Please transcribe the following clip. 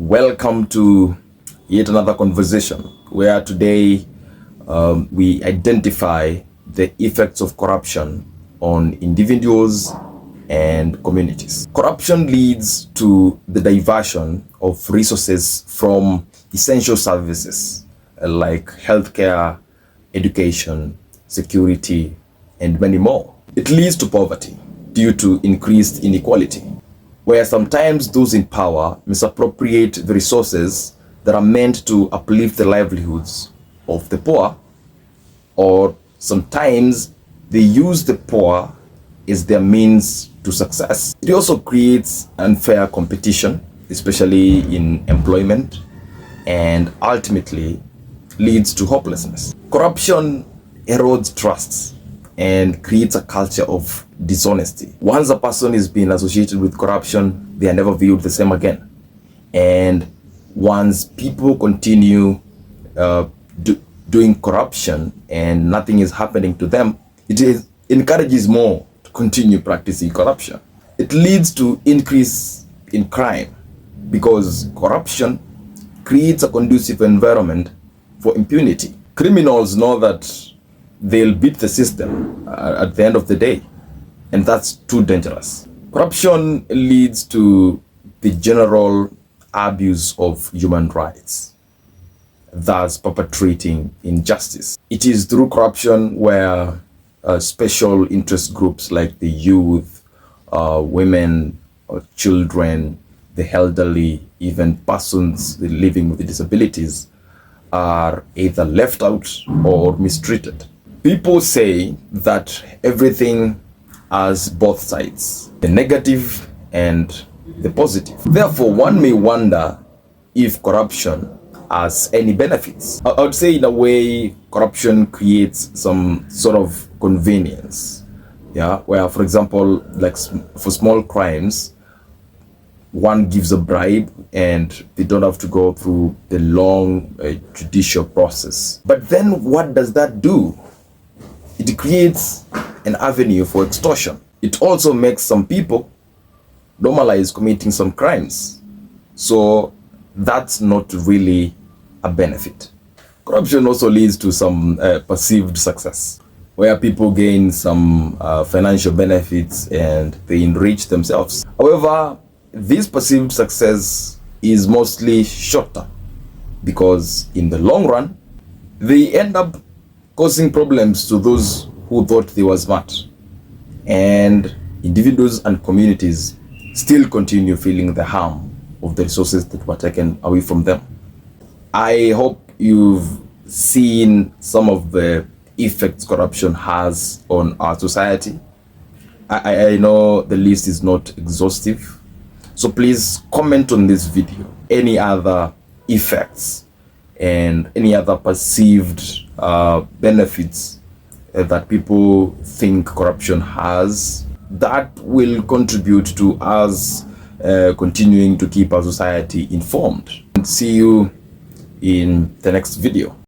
Welcome to yet another conversation where today we identify the effects of corruption on individuals and communities. Corruption leads to the diversion of resources from essential services like healthcare, education, security, and many more. It leads to poverty due to increased inequality, where sometimes those in power misappropriate the resources that are meant to uplift the livelihoods of the poor, or sometimes they use the poor as their means to success. It also creates unfair competition, especially in employment, and ultimately leads to hopelessness. Corruption erodes trusts and creates a culture of dishonesty. Once a person is being associated with corruption, they are never viewed the same again. And once people continue doing corruption and nothing is happening to them, it encourages more to continue practicing corruption. It leads to increase in crime because corruption creates a conducive environment for impunity. Criminals know that they'll beat the system at the end of the day, and that's too dangerous. Corruption leads to the general abuse of human rights, thus perpetrating injustice. It is through corruption where special interest groups like the youth, women, or children, the elderly, even persons living with disabilities are either left out or mistreated. People say that everything has both sides, the negative and the positive. Therefore, one may wonder if corruption has any benefits. I would say in a way, corruption creates some sort of convenience. Yeah, where, for example, like for small crimes, one gives a bribe and they don't have to go through the long judicial process. But then what does that do? It creates an avenue for extortion. It also makes some people normalize committing some crimes. So that's not really a benefit. Corruption also leads to some perceived success, where people gain some financial benefits and they enrich themselves. However, this perceived success is mostly short-term because in the long run, they end up causing problems to those who thought they were smart. And individuals and communities still continue feeling the harm of the resources that were taken away from them. I hope you've seen some of the effects corruption has on our society. I know the list is not exhaustive, so please comment on this video any other effects and any other perceived benefits that people think corruption has that will contribute to us continuing to keep our society informed. And see you in the next video.